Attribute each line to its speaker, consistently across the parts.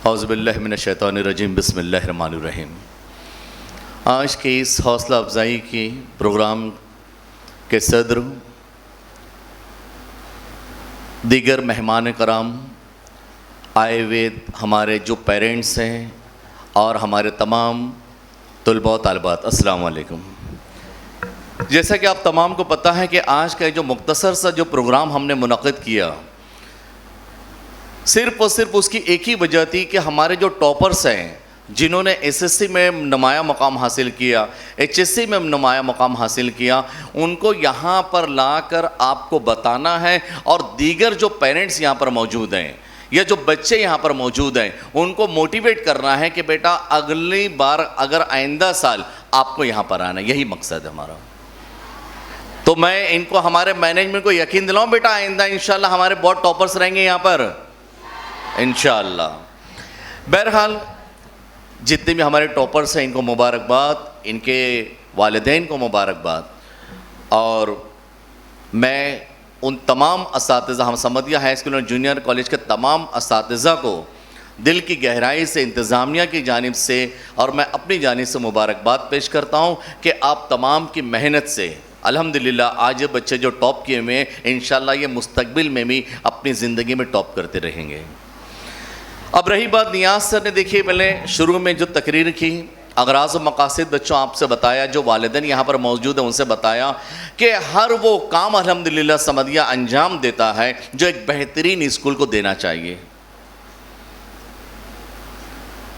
Speaker 1: औज़ुबिल्लाहि मिनश्शैतानिर्रजीम बिस्मिल्लाहिर्रहमानिर्रहीम। आज के इस हौसला अफजाई की प्रोग्राम के सदर, दीगर मेहमान कराम, आए हुए हमारे जो पेरेंट्स हैं और हमारे तमाम तलबा व तालिबात, अस्सलाम वालेकुम। जैसा कि आप तमाम को पता है कि आज का जो मुख्तसर सा जो प्रोग्राम हमने मुनक़िद किया, सिर्फ़ और सिर्फ उसकी एक ही वजह थी कि हमारे जो टॉपर्स हैं, जिन्होंने एसएससी में नुमाया मकाम हासिल किया, एचएससी में नुमाया मकाम हासिल किया, उनको यहाँ पर लाकर आपको बताना है और दीगर जो पेरेंट्स यहाँ पर मौजूद हैं या जो बच्चे यहाँ पर मौजूद हैं उनको मोटिवेट करना है कि बेटा अगली बार अगर आइंदा साल आपको यहाँ पर आना है। यही मकसद है हमारा। तो मैं इनको, हमारे मैनेजमेंट को यकीन दिलाऊं बेटा आइंदा इंशाल्लाह हमारे बहुत टॉपर्स रहेंगे यहाँ पर इंशाअल्लाह। बहरहाल जितने भी हमारे टॉपर्स हैं इनको मुबारकबाद, इनके वालिदैन को मुबारकबाद। और मैं उन तमाम असातिज़ा, हम समदिया हाई स्कूल और जूनियर कॉलेज के तमाम असातिज़ा को दिल की गहराई से इंतज़ामिया की जानिब से और मैं अपनी जानिब से मुबारकबाद पेश करता हूँ कि आप तमाम की मेहनत से अल्हम्दुलिल्लाह आज ये बच्चे जो टॉप किए हुए हैं इंशाअल्लाह ये मुस्तकबिल में भी अपनी ज़िंदगी में टॉप करते रहेंगे। अब रही बात नियाज़ सर ने, देखिए पहले शुरू में जो तकरीर की अगराज़ व मकासिद बच्चों आपसे बताया, जो वालिदैन यहाँ पर मौजूद हैं उनसे बताया कि हर वो काम अल्हम्दुलिल्लाह समदिया अंजाम देता है जो एक बेहतरीन स्कूल को देना चाहिए।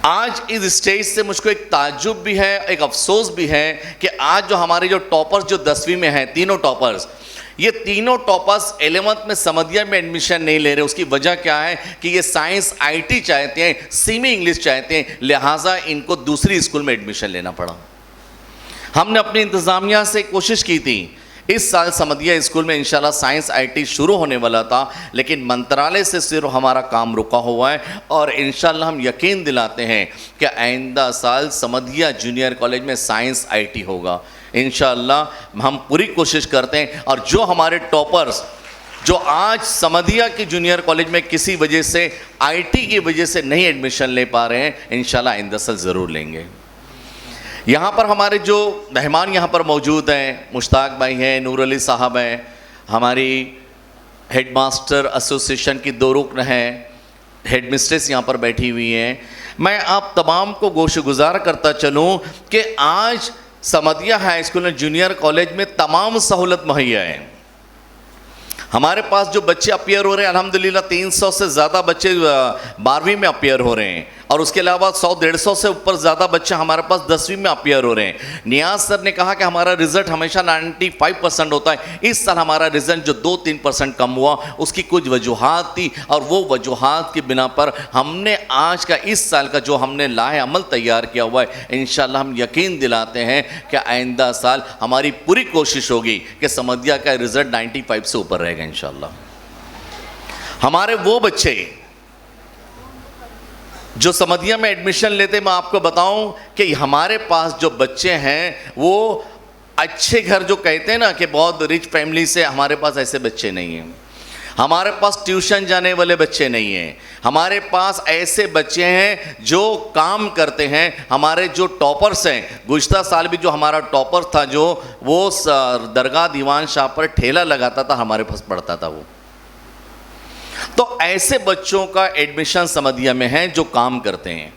Speaker 1: आज इस स्टेज से मुझको एक ताज्जुब भी है, एक अफसोस भी है कि आज जो हमारे जो टॉपर्स जो 10वीं में हैं, तीनों टॉपर्स, ये तीनों टॉपर्स 11th में समदिया में एडमिशन नहीं ले रहे। उसकी वजह क्या है कि ये साइंस आईटी चाहते हैं, सेमी इंग्लिश चाहते हैं, लिहाजा इनको दूसरी स्कूल में एडमिशन लेना पड़ा। हमने अपनी इंतज़ामिया से कोशिश की थी, इस साल समदिया स्कूल में इंशाल्लाह साइंस आईटी शुरू होने वाला था, लेकिन मंत्रालय से सिर्फ हमारा काम रुका हुआ है और इंशाल्लाह हम यकीन दिलाते हैं कि आइंदा साल समदिया जूनियर कॉलेज में साइंस आईटी होगा इंशाअल्लाह। हम पूरी कोशिश करते हैं और जो हमारे टॉपर्स जो आज समदिया की जूनियर कॉलेज में किसी वजह से आईटी की वजह से नहीं एडमिशन ले पा रहे हैं, इंशाअल्लाह आइंदा साल ज़रूर लेंगे। यहाँ पर हमारे जो मेहमान यहाँ पर मौजूद हैं, मुश्ताक भाई हैं, नूर अली साहब हैं, हमारी हेडमास्टर एसोसिएशन की 2 रुकन हैं, हेड मिस्ट्रेस यहाँ पर बैठी हुई हैं। मैं आप तमाम को गोशगुजार करता चलूँ कि आज समदिया हाई स्कूल और जूनियर कॉलेज में तमाम सहूलत मुहैया है। हमारे पास जो बच्चे अपियर हो रहे हैं अल्हम्दुलिल्लाह 300 से ज़्यादा बच्चे 12वीं में अपियर हो रहे हैं और उसके अलावा 100-150 से ऊपर ज़्यादा बच्चे हमारे पास 10वीं में अपियर हो रहे हैं। नियाज़ सर ने कहा कि हमारा रिज़ल्ट हमेशा 95% होता है। इस साल हमारा रिज़ल्ट जो 2-3% कम हुआ, उसकी कुछ वजूहात थी और वो वजूहात की बिना पर हमने आज का इस साल का जो हमने लाहे अमल तैयार किया हुआ है, इंशाअल्लाह हम यकीन दिलाते हैं कि आइंदा साल हमारी पूरी कोशिश होगी कि समदिया का रिज़ल्ट 95 से ऊपर रहेगा इंशाअल्लाह। हमारे वो बच्चे जो समदिया में एडमिशन लेते, मैं आपको बताऊं कि हमारे पास जो बच्चे हैं वो अच्छे घर, जो कहते हैं ना कि बहुत रिच फैमिली से, हमारे पास ऐसे बच्चे नहीं हैं। हमारे पास ट्यूशन जाने वाले बच्चे नहीं हैं। हमारे पास ऐसे बच्चे हैं जो काम करते हैं। हमारे जो टॉपर्स हैं, गुज़िश्ता साल भी जो हमारा टॉपर था, जो वो दरगाह दीवान शाह पर ठेला लगाता था, हमारे पास पढ़ता था वो। तो ऐसे बच्चों का एडमिशन समदिया में है जो काम करते हैं।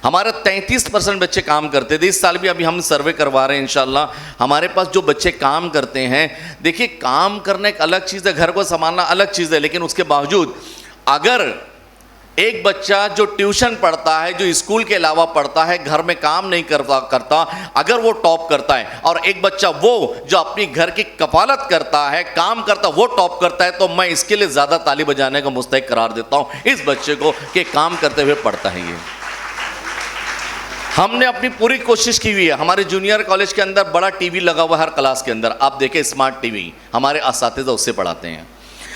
Speaker 1: हमारा 33% बच्चे काम करते थे। इस साल भी अभी हम सर्वे करवा रहे हैं इंशाल्लाह। हमारे पास जो बच्चे काम करते हैं, देखिए काम करना एक अलग चीज़ है, घर को संभालना अलग चीज़ है, लेकिन उसके बावजूद अगर एक बच्चा जो ट्यूशन पढ़ता है, जो स्कूल के अलावा पढ़ता है, घर में काम नहीं करता, अगर वो टॉप करता है, और एक बच्चा वो जो अपनी घर की कफालत करता है, काम करता, वो टॉप करता है, तो मैं इसके लिए ज़्यादा ताली बजाने का मुस्तहिक करार देता हूँ इस बच्चे को कि काम करते हुए पढ़ता है। ये हमने अपनी पूरी कोशिश की हुई है। हमारे जूनियर कॉलेज के अंदर बड़ा टीवी लगा हुआ है हर क्लास के अंदर, आप देखें स्मार्ट टीवी, हमारे असातिज़ा उससे पढ़ाते हैं।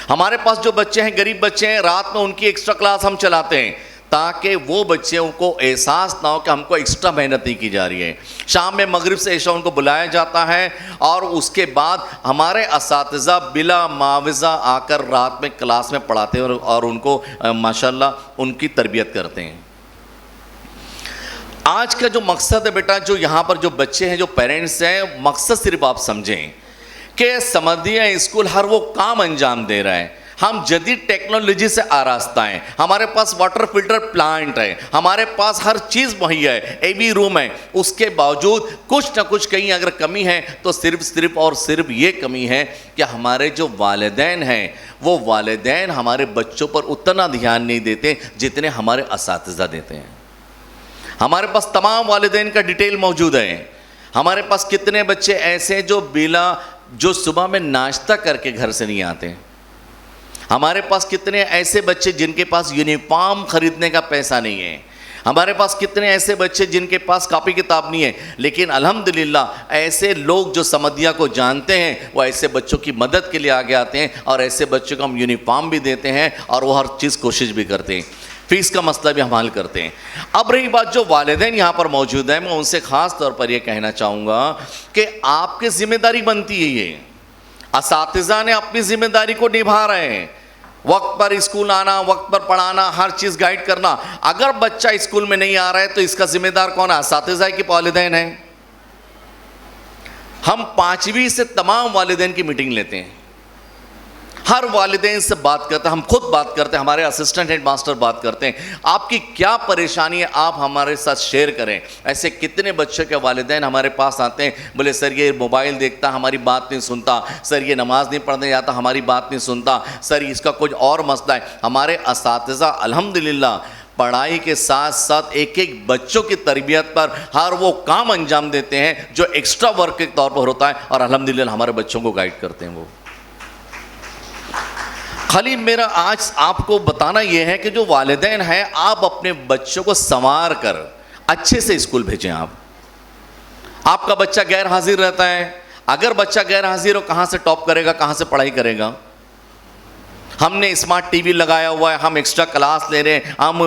Speaker 1: हमारे पास जो बच्चे हैं, गरीब बच्चे हैं, रात में उनकी एक्स्ट्रा क्लास हम चलाते हैं ताकि वो बच्चे को एहसास ना हो कि हमको एक्स्ट्रा मेहनत नहीं की जा रही है। शाम में मगरिब से ऐशा उनको बुलाया जाता है और उसके बाद हमारे असातिज़ा बिला मुआवजा आकर रात में क्लास में पढ़ाते हैं और उनको माशाल्लाह उनकी तरबियत करते हैं। आज का जो मकसद है बेटा, जो यहाँ पर जो बच्चे हैं, जो पेरेंट्स हैं, मकसद सिर्फ आप समझें कि समधिया स्कूल हर वो काम अंजाम दे रहा है। हम जदीद टेक्नोलॉजी से आरास्ता हैं, हमारे पास वाटर फिल्टर प्लांट है, हमारे पास हर चीज़ मुहैया है, एवी रूम है। उसके बावजूद कुछ ना कुछ कहीं अगर कमी है तो सिर्फ ये कमी है कि हमारे जो वालिदैन हैं, वो वालिदैन हमारे बच्चों पर उतना ध्यान नहीं देते जितने हमारे असातिज़ा देते हैं। हमारे पास तमाम वालिदैन का डिटेल मौजूद है। हमारे पास कितने बच्चे ऐसे हैं जो सुबह में नाश्ता करके घर से नहीं आते। हमारे पास कितने ऐसे बच्चे जिनके पास यूनिफॉर्म खरीदने का पैसा नहीं है। हमारे पास कितने ऐसे बच्चे जिनके पास कॉपी किताब नहीं है। लेकिन अल्हम्दुलिल्लाह ऐसे लोग जो समधिया को जानते हैं वो ऐसे बच्चों की मदद के लिए आगे आते हैं और ऐसे बच्चों को हम यूनिफॉर्म भी देते हैं और वो हर चीज़ कोशिश भी करते हैं। फीस का मसला भी हम हल करते हैं। अब रही बात जो वालिदैन यहाँ पर मौजूद है, मैं उनसे ख़ास तौर पर यह कहना चाहूँगा कि आपकी ज़िम्मेदारी बनती है ये। असातिज़ा ने अपनी ज़िम्मेदारी को निभा रहे हैं, वक्त पर स्कूल आना, वक्त पर पढ़ाना, हर चीज़ गाइड करना। अगर बच्चा स्कूल में नहीं आ रहा है तो इसका जिम्मेदार कौन है? असातिज़ा की वालिदैन है। हम 5वीं से तमाम वालिदैन की मीटिंग लेते हैं, हर वालिदैन से बात करते हैं, हम खुद बात करते हैं, हमारे असिस्टेंट हेड मास्टर बात करते हैं। आपकी क्या परेशानी है आप हमारे साथ शेयर करें। ऐसे कितने बच्चों के वालिदैन हमारे पास आते हैं, बोले सर ये मोबाइल देखता, हमारी बात नहीं सुनता, सर ये नमाज नहीं पढ़ने जाता, हमारी बात नहीं सुनता, सर इसका कुछ और मसला है। हमारे असातिज़ा अल्हम्दुलिल्लाह पढ़ाई के साथ साथ एक एक बच्चों की तरबियत पर हर वो काम अंजाम देते हैं जो एक्स्ट्रा वर्क के तौर पर होता है और अल्हम्दुलिल्लाह हमारे बच्चों को गाइड करते हैं। वो खाली मेरा आज आपको बताना यह है कि जो वालिदैन हैं, आप अपने बच्चों को संवार कर अच्छे से स्कूल भेजें। आपका बच्चा गैर हाजिर रहता है, अगर बच्चा गैर हाजिर हो कहाँ से टॉप करेगा, कहाँ से पढ़ाई करेगा। हमने स्मार्ट टीवी लगाया हुआ है, हम एक्स्ट्रा क्लास ले रहे हैं, हम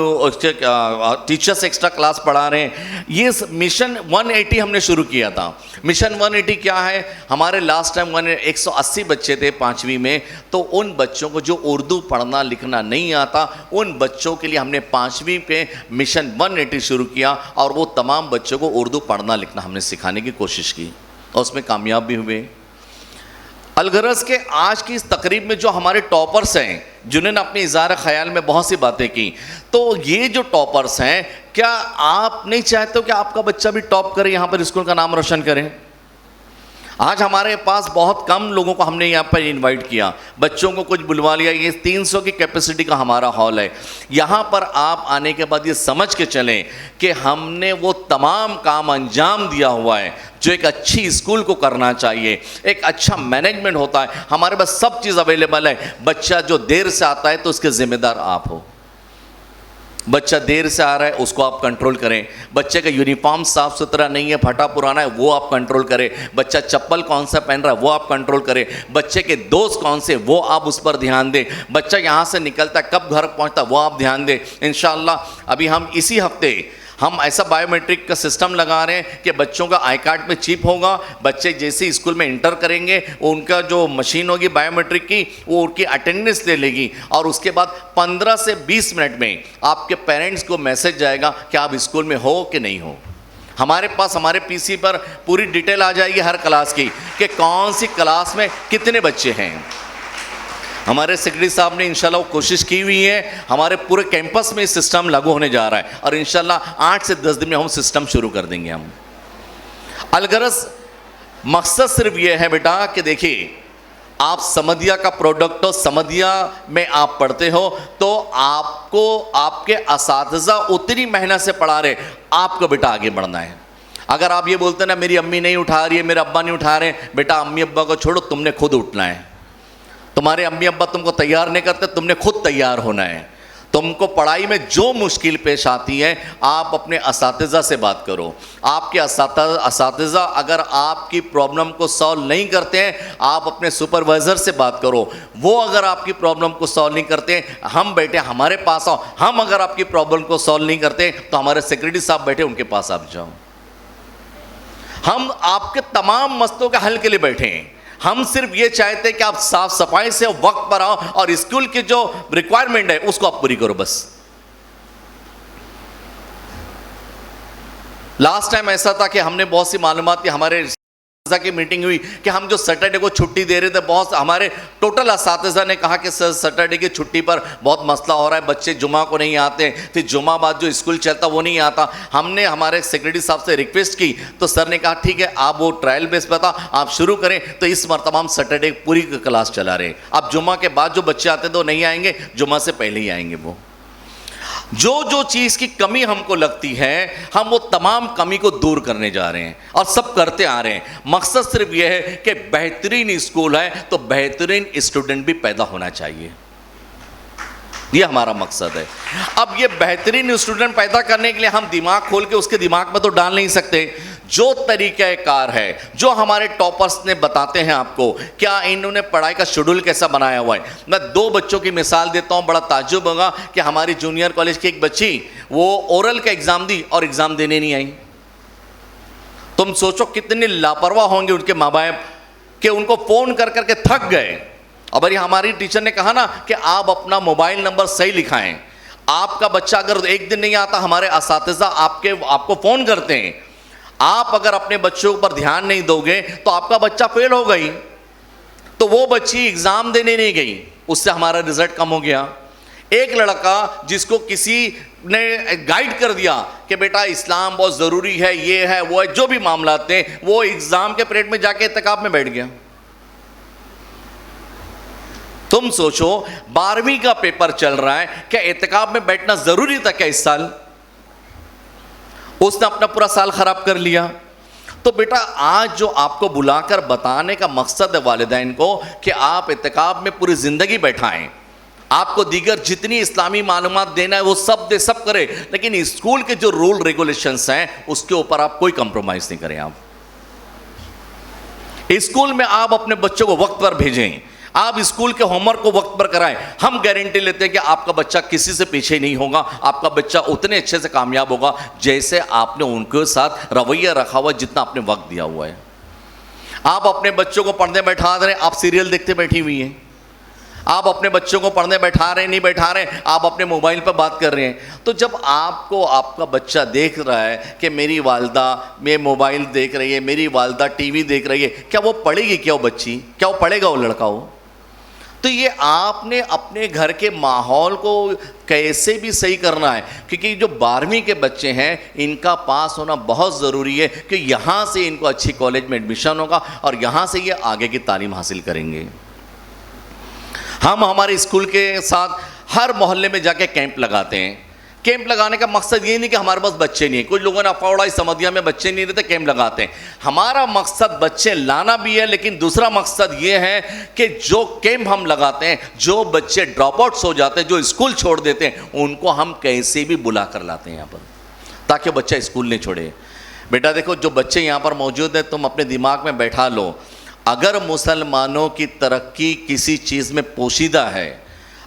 Speaker 1: टीचर्स एक्स्ट्रा क्लास पढ़ा रहे हैं। ये मिशन 180 हमने शुरू किया था। मिशन 180 क्या है? हमारे लास्ट टाइम 180 बच्चे थे 5वीं में, तो उन बच्चों को जो उर्दू पढ़ना लिखना नहीं आता, उन बच्चों के लिए हमने 5वीं पे मिशन 180 शुरू किया और वो तमाम बच्चों को उर्दू पढ़ना लिखना हमने सिखाने की कोशिश की और उसमें कामयाब भी हुए। अलगरज के आज की इस तकरीब में जो हमारे टॉपर्स हैं, जिन्होंने अपने इज़हार ख्याल में बहुत सी बातें की, तो ये जो टॉपर्स हैं, क्या आप नहीं चाहते हो कि आपका बच्चा भी टॉप करे, यहाँ पर स्कूल का नाम रोशन करें? आज हमारे पास बहुत कम लोगों को हमने यहाँ पर इनवाइट किया, बच्चों को कुछ बुलवा लिया। ये 300 की कैपेसिटी का हमारा हॉल है। यहाँ पर आप आने के बाद ये समझ के चलें कि हमने वो तमाम काम अंजाम दिया हुआ है जो एक अच्छी स्कूल को करना चाहिए। एक अच्छा मैनेजमेंट होता है, हमारे पास सब चीज़ अवेलेबल है। बच्चा जो देर से आता है तो उसके ज़िम्मेदार आप हो। बच्चा देर से आ रहा है उसको आप कंट्रोल करें। बच्चे का यूनिफॉर्म साफ़ सुथरा नहीं है, फटा पुराना है, वो आप कंट्रोल करें। बच्चा चप्पल कौन सा पहन रहा है वो आप कंट्रोल करें। बच्चे के दोस्त कौन से वो आप उस पर ध्यान दें। बच्चा यहाँ से निकलता है कब घर पहुँचता वो आप ध्यान दें। इंशाअल्लाह अभी हम इसी हफ्ते हम ऐसा बायोमेट्रिक का सिस्टम लगा रहे हैं कि बच्चों का आई कार्ड में चिप होगा। बच्चे जैसे स्कूल में इंटर करेंगे, उनका जो मशीन होगी बायोमेट्रिक की, वो उनकी अटेंडेंस ले लेगी और उसके बाद 15 से 20 मिनट में आपके पेरेंट्स को मैसेज जाएगा कि आप स्कूल में हो कि नहीं हो। हमारे पास हमारे पीसी पर पूरी डिटेल आ जाएगी हर क्लास की कि कौन सी क्लास में कितने बच्चे हैं। हमारे सेक्रेटरी साहब ने इंशाल्लाह कोशिश की हुई है, हमारे पूरे कैंपस में सिस्टम लागू होने जा रहा है और इंशाल्लाह 8 से 10 दिन में हम सिस्टम शुरू कर देंगे। हम अलगरज मकसद सिर्फ ये है बेटा कि देखिए आप समधिया का प्रोडक्ट हो, समधिया में आप पढ़ते हो तो आपको आपके असातिज़ा उतनी मेहनत से पढ़ा रहे, आपको बेटा आगे बढ़ना है। अगर आप ये बोलते ना मेरी अम्मी नहीं उठा रही है, मेरे अब्बा नहीं उठा रहे, बेटा अम्मी अब्बा को छोड़ो, तुमने खुद उठना है। तुम्हारे अम्मी अब्बा तुमको तैयार नहीं करते, तुमने खुद तैयार होना है। तुमको पढ़ाई में जो मुश्किल पेश आती है आप अपने असातिज़ा से बात करो। आपके असातिज़ा अगर आपकी प्रॉब्लम को सॉल्व नहीं करते हैं आप अपने सुपरवाइज़र से बात करो। वो अगर आपकी प्रॉब्लम को सॉल्व नहीं करते हैं हम बैठे हमारे पास आओ। हम अगर आपकी प्रॉब्लम को सॉल्व नहीं करते तो हमारे सेक्रेटरी साहब बैठे उनके पास आप जाओ। हम आपके तमाम मसलों के हल के लिए बैठे हैं। हम सिर्फ ये चाहते हैं कि आप साफ सफाई से वक्त पर आओ और स्कूल की जो रिक्वायरमेंट है उसको आप पूरी करो बस। लास्ट टाइम ऐसा था कि हमने बहुत सी मालूमात की, हमारे की मीटिंग हुई कि हम जो सैटरडे को छुट्टी दे रहे थे, बहुत हमारे टोटल असातिज़ा ने कहा कि सर सैटरडे की छुट्टी पर बहुत मसला हो रहा है, बच्चे जुमा को नहीं आते, फिर जुमा बाद जो स्कूल चलता वो नहीं आता। हमने हमारे सेक्रेटरी साहब से रिक्वेस्ट की तो सर ने कहा ठीक है आप वो ट्रायल बेस पर था आप शुरू करें। तो इस मरतबा हम सैटरडे पूरी क्लास चला रहे हैं। अब जुमा के बाद जो बच्चे आते तो नहीं आएंगे, जुमा से पहले ही आएंगे। वो जो जो चीज़ की कमी हमको लगती है हम वो तमाम कमी को दूर करने जा रहे हैं और सब करते आ रहे हैं। मकसद सिर्फ यह है कि बेहतरीन स्कूल है तो बेहतरीन स्टूडेंट भी पैदा होना चाहिए, ये हमारा मकसद है। अब ये बेहतरीन स्टूडेंट पैदा करने के लिए हम दिमाग खोल के उसके दिमाग में तो डाल नहीं सकते। जो तरीक़ाकार है जो हमारे टॉपर्स ने बताते हैं आपको, क्या इन्होंने पढ़ाई का शेड्यूल कैसा बनाया हुआ है। मैं 2 बच्चों की मिसाल देता हूँ, बड़ा ताज्जुब होगा कि हमारी जूनियर कॉलेज की एक बच्ची वो ओरल का एग्ज़ाम दी और एग्ज़ाम देने नहीं आई। तुम सोचो कितने लापरवाह होंगे उनके माँ बाप कि उनको फ़ोन कर करके थक गए। और हमारी टीचर ने कहा ना कि आप अपना मोबाइल नंबर सही लिखाएं। आपका बच्चा अगर एक दिन नहीं आता, हमारे असातिज़ा आपको फ़ोन करते हैं। आप अगर अपने बच्चों पर ध्यान नहीं दोगे तो आपका बच्चा फेल हो गई। तो वो बच्ची एग्ज़ाम देने नहीं गई, उससे हमारा रिजल्ट कम हो गया। एक लड़का जिसको किसी ने गाइड कर दिया कि बेटा इस्लाम बहुत ज़रूरी है, ये है वो है, जो भी मामला थे, वो एग्ज़ाम के पीरियड में जाके इत्तिकाफ में बैठ गया। तुम सोचो 12वीं का पेपर चल रहा है, क्या इत्तिकाफ में बैठना ज़रूरी था क्या इस साल? उसने अपना पूरा साल खराब कर लिया। तो बेटा आज जो आपको बुलाकर बताने का मकसद है वालिदैन को कि आप इत्तिकाफ में पूरी ज़िंदगी बैठाएं, आपको दीगर जितनी इस्लामी मालूमात देना है वो सब दे, सब करें, लेकिन स्कूल के जो रूल रेगुलेशंस हैं उसके ऊपर आप कोई कंप्रोमाइज़ नहीं करें। आप स्कूल में आप अपने बच्चों को वक्त पर भेजें, आप स्कूल के होमवर्क को वक्त पर कराएं। हम गारंटी लेते हैं कि आपका बच्चा किसी से पीछे नहीं होगा, आपका बच्चा उतने अच्छे से कामयाब होगा जैसे आपने उनके साथ रवैया रखा हुआ, जितना आपने वक्त दिया हुआ है। आप अपने बच्चों को पढ़ने बैठा रहे हैं, आप सीरियल देखते बैठी हुई हैं। आप अपने बच्चों को पढ़ने बैठा रहे हैं, नहीं बैठा रहे हैं, आप अपने मोबाइल पर बात कर रहे हैं। तो जब आपको आपका बच्चा देख रहा है कि मेरी वालदा में मोबाइल देख रही है, मेरी वालदा टीवी देख रही है, क्या वो पढ़ेगी? क्या वो बच्ची, क्या वो पढ़ेगा वो लड़का? हो तो ये आपने अपने घर के माहौल को कैसे भी सही करना है, क्योंकि जो 12वीं के बच्चे हैं इनका पास होना बहुत ज़रूरी है कि यहाँ से इनको अच्छी कॉलेज में एडमिशन होगा और यहाँ से ये आगे की तालीम हासिल करेंगे। हम हमारे स्कूल के साथ हर मोहल्ले में जाके कैंप लगाते हैं। कैंप लगाने का मकसद ये नहीं कि हमारे पास बच्चे नहीं है। कुछ लोगों ने अफवाह समझिया में बच्चे नहीं रहते, कैंप लगाते हैं। हमारा मकसद बच्चे लाना भी है, लेकिन दूसरा मकसद ये है कि जो कैंप हम लगाते हैं, जो बच्चे ड्रॉप आउट्स हो जाते हैं, जो स्कूल छोड़ देते हैं, उनको हम कैसे भी बुला कर लाते हैं यहाँ पर, ताकि बच्चा स्कूल नहीं छोड़े। बेटा देखो, जो बच्चे यहाँ पर मौजूद हैं, तुम अपने दिमाग में बैठा लो, अगर मुसलमानों की तरक्की किसी चीज़ में पोशीदा है,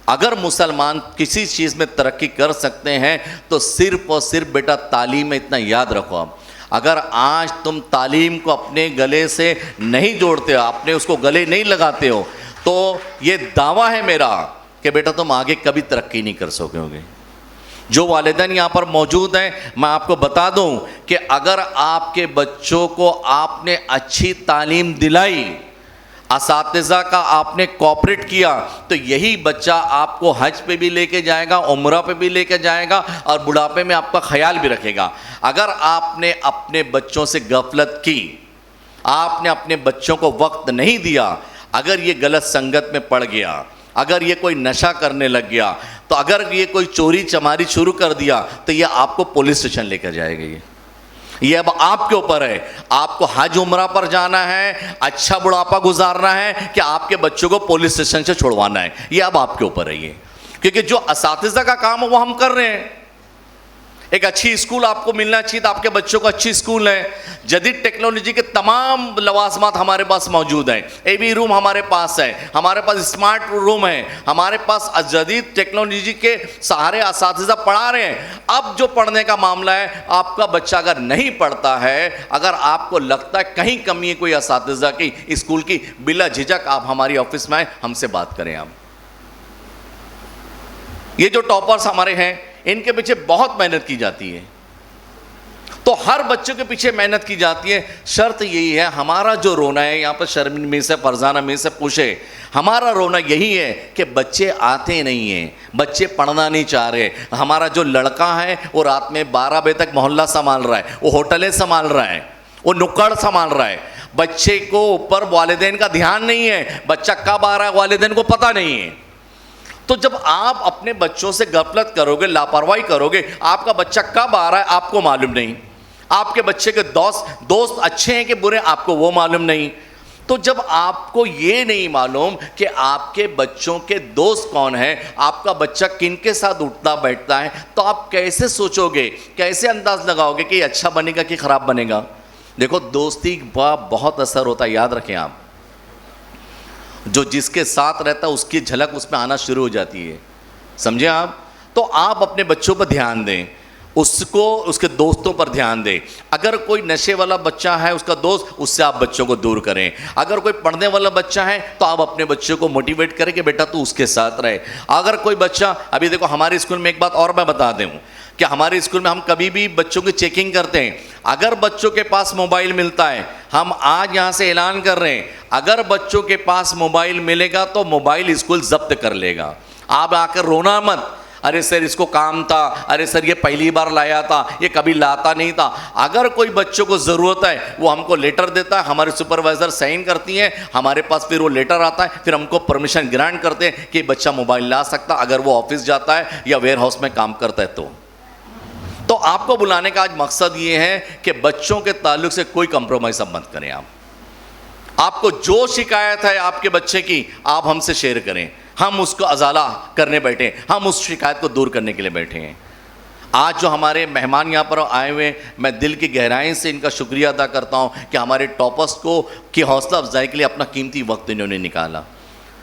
Speaker 1: अगर मुसलमान किसी चीज़ में तरक्की कर सकते हैं तो सिर्फ़ और सिर्फ बेटा तालीम में। इतना याद रखो, आप अगर आज तुम तालीम को अपने गले से नहीं जोड़ते हो, आपने उसको गले नहीं लगाते हो, तो ये दावा है मेरा कि बेटा तुम आगे कभी तरक्की नहीं कर सकोगे। जो वालिदैन यहाँ पर मौजूद हैं, मैं आपको बता दूं कि अगर आपके बच्चों को आपने अच्छी तालीम दिलाई, असातिज़ा का आपने कोऑपरेट किया, तो यही बच्चा आपको हज पे भी लेके जाएगा, उम्रा पे भी लेके जाएगा और बुढ़ापे में आपका ख्याल भी रखेगा। अगर आपने अपने बच्चों से गफलत की, आपने अपने बच्चों को वक्त नहीं दिया, अगर ये गलत संगत में पड़ गया, अगर ये कोई नशा करने लग गया, तो अगर ये कोई चोरी चमारी शुरू कर दिया, तो ये आपको पुलिस स्टेशन लेकर जाएगा। ये अब आपके ऊपर है, आपको हज उम्रा पर जाना है, अच्छा बुढ़ापा गुजारना है, कि आपके बच्चों को पुलिस स्टेशन से छुड़वाना है। ये अब आपके ऊपर है ये, क्योंकि जो असातिज़ा का काम है वो हम कर रहे हैं। एक अच्छी स्कूल आपको मिलना चाहिए, तो आपके बच्चों को अच्छी स्कूल है। जदीद टेक्नोलॉजी के तमाम लवाजमात हमारे पास मौजूद हैं। एबी रूम हमारे पास है, हमारे पास स्मार्ट रूम है, हमारे पास जदीद टेक्नोलॉजी के सहारे असातिज़ा पढ़ा रहे हैं। अब जो पढ़ने का मामला है, आपका बच्चा अगर नहीं पढ़ता है, अगर आपको लगता है कहीं कमी है कोई असातिज़ा की, स्कूल की, बिला झिझक आप हमारी ऑफिस में आए, हमसे बात करें। आप ये जो टॉपर्स हमारे हैं, इनके पीछे बहुत मेहनत की जाती है। तो हर बच्चों के पीछे मेहनत की जाती है। शर्त यही है, हमारा जो रोना है, यहाँ पर शर्मिन में से फरजाना में से पूछे, हमारा रोना यही है कि बच्चे आते नहीं हैं, बच्चे पढ़ना नहीं चाह रहे। हमारा जो लड़का है वो रात में 12 बजे तक मोहल्ला संभाल रहा है, वो होटलें संभाल रहा है, वो नुक्कड़ संभाल रहा है। बच्चे को ऊपर वालिदैन का ध्यान नहीं है, बच्चा कब आ रहा है वालिदैन को पता नहीं है। तो जब आप अपने बच्चों से गफलत करोगे, लापरवाही करोगे, आपका बच्चा कब आ रहा है आपको मालूम नहीं, आपके बच्चे के दोस्त अच्छे हैं कि बुरे आपको वो मालूम नहीं। तो जब आपको ये नहीं मालूम कि आपके बच्चों के दोस्त कौन है, आपका बच्चा किन के साथ उठता बैठता है, तो आप कैसे सोचोगे, कैसे अंदाज लगाओगे कि अच्छा बनेगा कि खराब बनेगा। देखो, दोस्ती का बहुत असर होता है, याद रखें आप। जो जिसके साथ रहता है उसकी झलक उसमें आना शुरू हो जाती है, समझे आप। तो आप अपने बच्चों पर ध्यान दें, उसको उसके दोस्तों पर ध्यान दें। अगर कोई नशे वाला बच्चा है उसका दोस्त, उससे आप बच्चों को दूर करें। अगर कोई पढ़ने वाला बच्चा है तो आप अपने बच्चों को मोटिवेट करें कि बेटा तू उसके साथ रहे। अगर कोई बच्चा, अभी देखो हमारे स्कूल में एक बात और मैं बता दूं कि हमारे स्कूल में हम कभी भी बच्चों की चेकिंग करते हैं। अगर बच्चों के पास मोबाइल मिलता है, हम आज यहाँ से ऐलान कर रहे हैं, अगर बच्चों के पास मोबाइल मिलेगा तो मोबाइल स्कूल जब्त कर लेगा। आप आकर रोना मत, अरे सर इसको काम था, अरे सर ये पहली बार लाया था, ये कभी लाता नहीं था। अगर कोई बच्चों को ज़रूरत है वो हमको लेटर देता है, हमारे सुपरवाइज़र साइन करती हैं, हमारे पास फिर वो लेटर आता है, फिर हमको परमिशन ग्रांट करते हैं कि बच्चा मोबाइल ला सकता अगर वो ऑफिस जाता है या वेयर हाउस में काम करता है। तो आपको बुलाने का आज मकसद ये है कि बच्चों के ताल्लुक से कोई कंप्रोमाइज़ अब मत करें। आपको जो शिकायत है आपके बच्चे की, आप हमसे शेयर करें, हम उसको अजाला करने बैठे, हम उस शिकायत को दूर करने के लिए बैठे हैं। आज जो हमारे मेहमान यहाँ पर आए हुए, मैं दिल की गहराई से इनका शुक्रिया अदा करता हूँ कि हमारे टॉपर्स को की हौसला अफजाई के लिए अपना कीमती वक्त इन्होंने निकाला।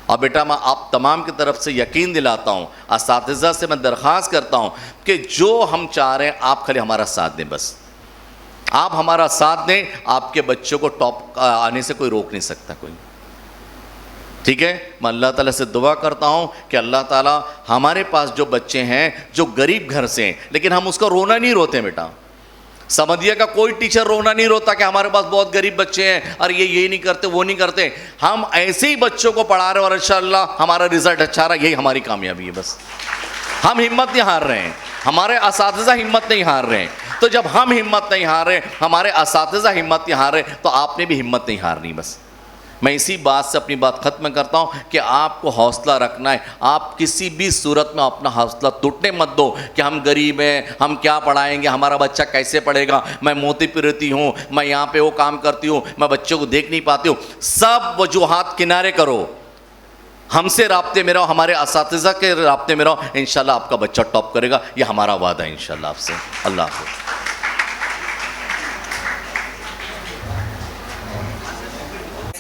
Speaker 1: और बेटा मैं आप तमाम की तरफ से यकीन दिलाता हूँ, असातिज़ा से मैं दरख्वास्त करता हूँ कि जो हम चाह रहे हैं आप खाली हमारा साथ दें, बस आप हमारा साथ दें। आपके बच्चों को टॉप आने से कोई रोक नहीं सकता कोई, ठीक है। मैं अल्लाह ताला से दुआ करता हूँ कि अल्लाह ताला हमारे पास जो बच्चे हैं जो गरीब घर से हैं, लेकिन हम उसको रोना नहीं रोते बेटा। समझिए का कोई टीचर रोना नहीं रोता कि हमारे पास बहुत गरीब बच्चे हैं और ये नहीं करते वो नहीं करते। हम ऐसे ही बच्चों को पढ़ा रहे हैं और इंशाअल्लाह हमारा रिजल्ट अच्छा रहा, यही हमारी कामयाबी है। बस हम हिम्मत नहीं हार रहे हैं, हमारे असातिज़ा हिम्मत नहीं हार रहे हैं। तो जब हम हिम्मत नहीं हार रहे, हमारे असातिज़ा हिम्मत नहीं हार रहे, तो आपने भी हिम्मत नहीं हारनी। बस मैं इसी बात से अपनी बात ख़त्म करता हूँ कि आपको हौसला रखना है। आप किसी भी सूरत में अपना हौसला टूटने मत दो कि हम गरीब हैं, हम क्या पढ़ाएंगे, हमारा बच्चा कैसे पढ़ेगा, मैं मोती पिरती हूँ, मैं यहाँ पे वो काम करती हूँ, मैं बच्चों को देख नहीं पाती हूँ। सब वजूहात किनारे करो, हमसे राब्ते में रहो, हमारे असातिज़ा के राब्ते में रहो, इंशाल्लाह आपका बच्चा टॉप करेगा, ये हमारा वादा है इंशाल्लाह आपसे। अल्लाह हाफ़िज़।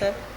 Speaker 2: सर